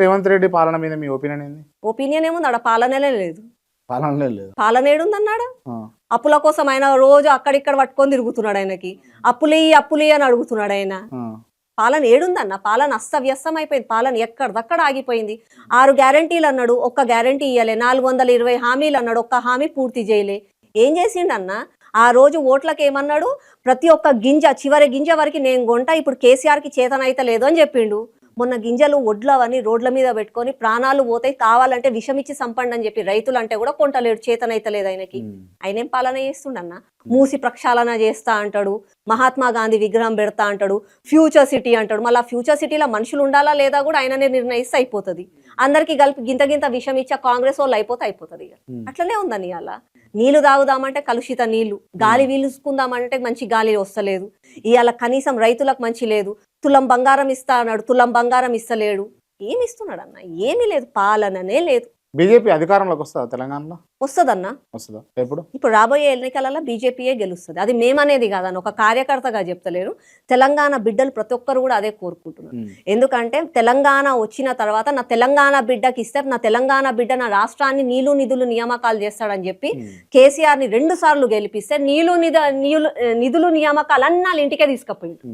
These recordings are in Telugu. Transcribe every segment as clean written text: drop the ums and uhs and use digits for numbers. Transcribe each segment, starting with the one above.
రేవంత్ రెడ్డి పాలన మీద మీ ఒపీనియన్ ఏంది? ఒపీనియన్ ఏముంది, ఆడ పాలనలే లేదు. పాలన ఏడుందన్నాడు? అప్పుల కోసం ఆయన రోజు అక్కడిక్కడ పట్టుకొని తిరుగుతున్నాడు. ఆయనకి అప్పులి అని అడుగుతున్నాడు ఆయన. పాలన ఏడుందన్న? పాలన అస్తవ్యస్తం అయిపోయింది. పాలన ఎక్కడిదక్కడ ఆగిపోయింది. 6 గ్యారంటీలు అన్నాడు, ఒక్క గ్యారంటీ ఇయ్యలే. 420 హామీలు అన్నాడు, ఒక్క హామీ పూర్తి చేయలే. ఏం చేసిండన్న? ఆ రోజు ఓట్లకు ఏమన్నాడు? ప్రతి ఒక్క గింజ, చివరి గింజ వరకు నేను కొంట, ఇప్పుడు కేసీఆర్కి చేతనైతే లేదు అని చెప్పిండు. మొన్న గింజలు ఒడ్లు అవన్నీ రోడ్ల మీద పెట్టుకొని ప్రాణాలు పోతాయి, కావాలంటే విషమిచ్చి సంపండి అని చెప్పి రైతులు అంటే కూడా కొంటలేడు, చేతనైతే లేదు ఆయనకి. ఆయనేం పాలన చేస్తుండన్న? మూసి ప్రక్షాళన చేస్తా అంటాడు, మహాత్మా గాంధీ విగ్రహం పెడతా అంటాడు, ఫ్యూచర్ సిటీ అంటాడు. మళ్ళీ ఫ్యూచర్ సిటీలో మనుషులు ఉండాలా లేదా కూడా ఆయననే నిర్ణయిస్తే అయిపోతుంది. అందరికి కలిపి గింత విషం ఇచ్చా కాంగ్రెస్ వాళ్ళు అయిపోతుంది. అట్లనే ఉందని అలా నీళ్లు తాగుదామంటే కలుషిత నీళ్లు, గాలి వీలుసుకుందామంటే మంచి గాలి వస్తలేదు. ఇవాళ కనీసం రైతులకు మంచి లేదు. తులం బంగారం ఇస్తా అన్నాడు, తులం బంగారం ఇస్తలేడు. ఏమి ఇస్తున్నాడు అన్న? ఏమీ లేదు, పాలననే లేదు. బీజేపీ అధికారంలోకి వస్తుందా తెలంగాణలో? వస్తుందన్న. వస్తుందా? ఇప్పుడు రాబోయే ఎన్నికలలో బీజేపీయే గెలుస్తుంది. అది మేమనేది కాదన్న, ఒక కార్యకర్తగా చెప్తలేరు. తెలంగాణ బిడ్డలు ప్రతి ఒక్కరు కూడా అదే కోరుకుంటున్నారు. ఎందుకంటే తెలంగాణ వచ్చిన తర్వాత నా తెలంగాణ బిడ్డకి ఇస్తే, నా తెలంగాణ బిడ్డ నా రాష్ట్రాన్ని నీళ్లు నిధులు నియామకాలు చేస్తాడని చెప్పి కేసీఆర్ ని 2 సార్లు గెలిపిస్తే నిధులు నియామకాలు అన్నా ఇంటికే తీసుకుపోయింది.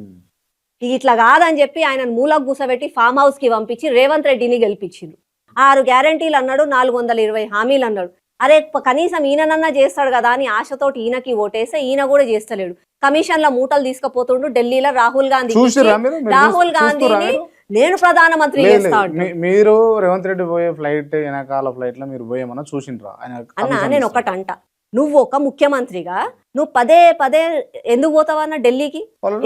ఇట్లా కాదని చెప్పి ఆయన మూలకు కూసబెట్టి ఫామ్ హౌస్ కి పంపించి రేవంత్ రెడ్డిని గెలిపించిండు. 6 గ్యారంటీలు అన్నాడు, 420 హామీలు అన్నాడు. అరే కనీసం ఈయనన్నా చేస్తాడు కదా అని ఆశతోటి ఈయనకి ఓటేస్తే ఈయన కూడా చేస్తలేడు. కమిషన్ల మూటలు తీసుకుపోతుండు ఢిల్లీలో. రాహుల్ గాంధీని నేను ప్రధానమంత్రి చేస్తాడు. మీరు రేవంత్ రెడ్డి పోయే ఫ్లైట్ వెనకాల ఫ్లైట్ లో మీరు పోయేమన్నా చూసిండ్రా? అన్న నేను ఒకటంట, నువ్వు ఒక ముఖ్యమంత్రిగా నువ్వు పదే ఎందుకు పోతావు అన్న ఢిల్లీకి?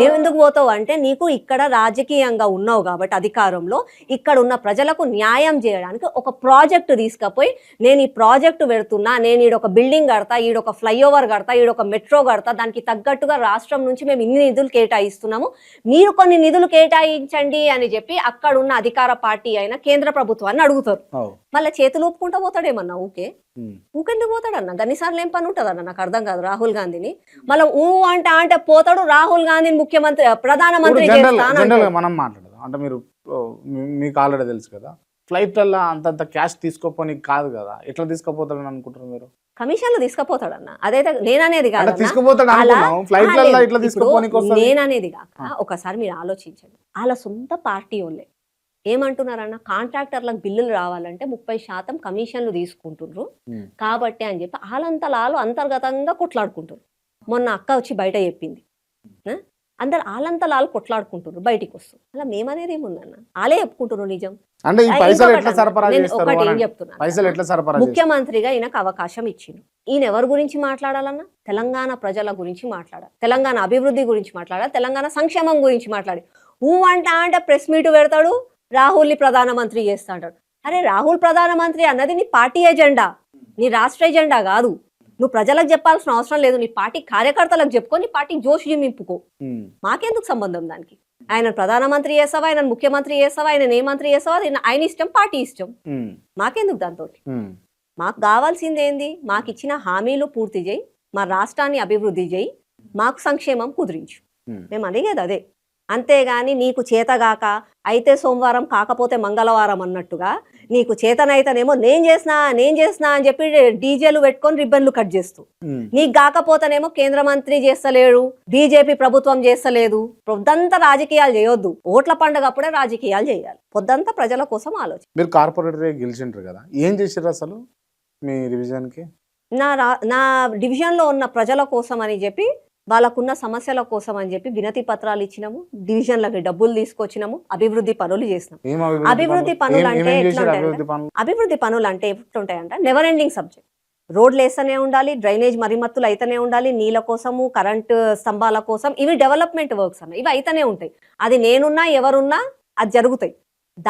ఎందుకు పోతావు అంటే నీకు ఇక్కడ రాజకీయంగా ఉన్నావు కాబట్టి అధికారంలో, ఇక్కడ ఉన్న ప్రజలకు న్యాయం చేయడానికి ఒక ప్రాజెక్టు తీసుకపోయి, నేను ఈ ప్రాజెక్టు పెడుతున్నా, నేను ఈడొక బిల్డింగ్ కడతా, ఈడొక ఫ్లైఓవర్ కడతా, ఈడొక మెట్రో కడతా, దానికి తగ్గట్టుగా రాష్ట్రం నుంచి మేము ఇన్ని నిధులు కేటాయిస్తున్నాము, మీరు కొన్ని నిధులు కేటాయించండి అని చెప్పి అక్కడ ఉన్న అధికార పార్టీ అయిన కేంద్ర ప్రభుత్వాన్ని అడుగుతారు. మళ్ళీ చేతులు ఒప్పుకుంటా పోతాడేమన్నా? ఊకెందుకు పోతాడన్న? గన్నిసార్లు ఏం పని ఉంటుందన్న? నాకు అర్థం కాదు. రాహుల్ గాంధీని మళ్ళీ అంటే పోతాడు, రాహుల్ గాంధీని ముఖ్యమంత్రి ప్రధానమంత్రి మనం మాట్లాడదాం. అంటే మీకు ఆల్రెడీ తెలుసు కదా, ఫ్లైట్ వల్ల అంతంత క్యాష్ తీసుకోపోని కాదు కదా, ఎట్లా తీసుకుపోతాడని అనుకుంటారు మీరు? కమిషన్లు తీసుకుపోతాడన్న. అదైతే నేననేది కాదు, నేననేది కాక ఒకసారి మీరు ఆలోచించండి. వాళ్ళ సొంత పార్టీ వాళ్ళే ఏమంటున్నారన్న, కాంట్రాక్టర్లకు బిల్లులు రావాలంటే 30% కమిషన్లు తీసుకుంటున్నారు కాబట్టి అని చెప్పి వాళ్ళంతలాలు అంతర్గతంగా కొట్లాడుకుంటారు. మొన్న అక్క వచ్చి బయట చెప్పింది, అందరు వాళ్ళంతలాలు కొట్లాడుకుంటున్నారు, బయటికి వస్తారు. అలా మేమనేది ఏముందన్న? వాళ్ళే చెప్పుకుంటున్నారు నిజం. ఒకటి ఏం చెప్తున్నా, ముఖ్యమంత్రిగా ఈయనకు అవకాశం ఇచ్చిండు. ఈయన ఎవరి గురించి మాట్లాడాలన్నా? తెలంగాణ ప్రజల గురించి మాట్లాడాలి, తెలంగాణ అభివృద్ధి గురించి మాట్లాడాలి, తెలంగాణ సంక్షేమం గురించి మాట్లాడి. అంటే ప్రెస్ మీట్ పెడతాడు, రాహుల్ని ప్రధానమంత్రి చేస్తా అంటాడు. అరే రాహుల్ ప్రధానమంత్రి అన్నది నీ పార్టీ ఎజెండా, నీ రాష్ట్ర ఎజెండా కాదు. నువ్వు ప్రజలకు చెప్పాల్సిన అవసరం లేదు. నీ పార్టీ కార్యకర్తలకు చెప్పుకో, నీ పార్టీ జోష్ నింపుకో. మాకెందుకు సంబంధం దానికి? ఆయన ప్రధానమంత్రి చేసావా, ఆయన ముఖ్యమంత్రి చేసావా, ఆయన ఏ మంత్రి చేసావా, ఆయన ఇష్టం, పార్టీ ఇష్టం. మాకెందుకు దాంతో? మాకు కావాల్సింది ఏంది? మాకు ఇచ్చిన హామీలు పూర్తి చేయి, మా రాష్ట్రాన్ని అభివృద్ధి చేయి, మాకు సంక్షేమం కుదిరించు. మేము అడిగేది అదే. అంతేగాని నీకు చేతగాక అయితే సోమవారం కాకపోతే మంగళవారం అన్నట్టుగా, నీకు చేతనైతేనేమో నేను చేసినా అని చెప్పి డీజేలు పెట్టుకొని రిబ్బన్లు కట్ చేస్తూ, నీకు కాకపోతేనేమో కేంద్ర మంత్రి చేస్తలేడు, బీజేపీ ప్రభుత్వం చేస్తలేదు. పొద్దంతా రాజకీయాలు చేయొద్దు. ఓట్ల పండుగ అప్పుడే రాజకీయాలు చేయాలి. పొద్దంతా ప్రజల కోసం ఆలోచన. మీరు కార్పొరేటర్ గెలిచింటారు కదా, ఏం చేశారు అసలు మీ డివిజన్ కి? నా డివిజన్ లో ఉన్న ప్రజల కోసం అని చెప్పి, వాళ్ళకున్న సమస్యల కోసం అని చెప్పి వినతి పత్రాలు ఇచ్చినాము, డివిజన్లకి డబ్బులు తీసుకొచ్చినాము, అభివృద్ధి పనులు చేసినాము. అభివృద్ధి పనులు అంటే ఎట్లుంటాయంట, నెవర్ ఎండింగ్ సబ్జెక్ట్. రోడ్లు వేస్తూనే ఉండాలి, డ్రైనేజ్ మరిమత్తులు అయితేనే ఉండాలి, నీళ్ళ కోసము, కరెంటు స్తంభాల కోసం, ఇవి డెవలప్మెంట్ వర్క్స్ అన్న, ఇవి అయితేనే ఉంటాయి. అది నేనున్నా ఎవరున్నా అది జరుగుతాయి.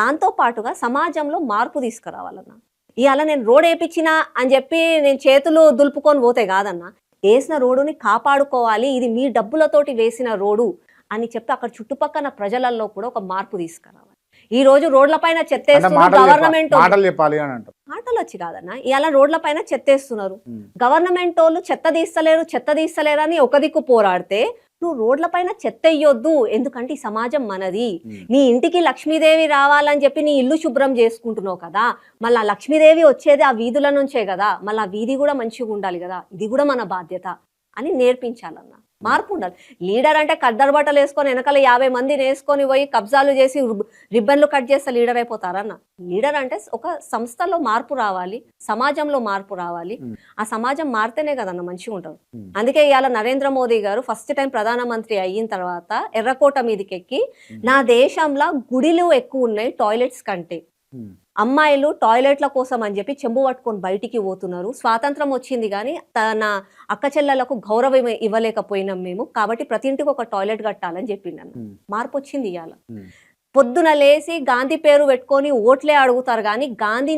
దాంతో పాటుగా సమాజంలో మార్పు తీసుకురావాలన్నా. ఇవాళ నేను రోడ్ వేయించినా అని చెప్పి నేను చేతులు దులుపుకొని పోతే కాదన్నా, వేసిన రోడ్డుని కాపాడుకోవాలి, ఇది మీ డబ్బులతోటి వేసిన రోడ్డు అని చెప్పి అక్కడ చుట్టుపక్కల ప్రజలలో కూడా ఒక మార్పు తీసుకురావాలి. ఈ రోజు రోడ్ల పైన చెత్తేస్తున్నారు గవర్నమెంట్, మాటలు వచ్చి కాదన్నా, ఇలా రోడ్ల పైన చెత్తేస్తున్నారు. గవర్నమెంట్ వాళ్ళు చెత్త తీస్తలేరు అని ఒక దిక్కు పోరాడితే, నువ్వు రోడ్ల పైన చెత్త వేయొద్దు, ఎందుకంటే ఈ సమాజం మనది. ఉమ్. నీ ఇంటికి లక్ష్మీదేవి రావాలని చెప్పి నీ ఇల్లు శుభ్రం చేసుకుంటున్నావు కదా, మళ్ళీ ఆ లక్ష్మీదేవి వచ్చేది ఆ వీధుల నుంచే కదా, మళ్ళీ ఆ వీధి కూడా మంచిగా ఉండాలి కదా, ఇది కూడా మన బాధ్యత అని నేర్పించాలన్న. మార్పు ఉండాలి. లీడర్ అంటే కద్దరు బట్టలు వేసుకొని వెనకాల 50 మందిని వేసుకొని పోయి కబ్జాలు చేసి రిబ్బన్లు కట్ చేస్తే లీడర్ అయిపోతారన్న. లీడర్ అంటే ఒక సంస్థలో మార్పు రావాలి, సమాజంలో మార్పు రావాలి. ఆ సమాజం మారితేనే కదన్న మంచిగా ఉంటుంది. అందుకే ఇవాళ నరేంద్ర మోదీ గారు ఫస్ట్ టైం ప్రధానమంత్రి అయిన తర్వాత ఎర్రకోట మీదకి ఎక్కి, నా దేశంలో గుడిలు ఎక్కువ ఉన్నాయి టాయిలెట్స్ కంటే, ఉమ్. అమ్మాయిలు టాయిలెట్ల కోసం అని చెప్పి చెంబు పట్టుకొని బయటికి పోతున్నారు, స్వాతంత్రం వచ్చింది కానీ తన అక్క చెల్లెలకు గౌరవం ఇవ్వలేకపోయినాం మేము, కాబట్టి ప్రతి ఇంటికి ఒక టాయిలెట్ కట్టాలని చెప్పిండన్న. మార్పు వచ్చింది ఇవాళ. పొద్దున లేసి గాంధీ పేరు పెట్టుకొని ఓట్లే అడుగుతారు కానీ గాంధీ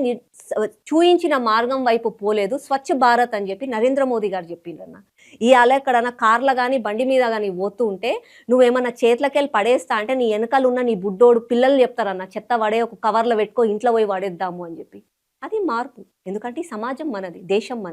చూయించిన మార్గం వైపు పోలేదు. స్వచ్ఛ భారత్ అని చెప్పి నరేంద్ర మోదీ గారు చెప్పిండన్న. ఇవాళ ఎక్కడన్నా కార్ల కానీ బండి మీద కానీ పోతూ ఉంటే నువ్వేమన్నా చేతులకెళ్ళి పడేస్తా అంటే నీ వెనకాల ఉన్న నీ బుడ్డోడు పిల్లలు చెప్తారన్న, చెత్త పడే ఒక కవర్లో పెట్టుకో ఇంట్లో పోయి పడేద్దాము అని చెప్పి. అది మార్పు. ఎందుకంటే ఈ సమాజం మనది, దేశం మనది.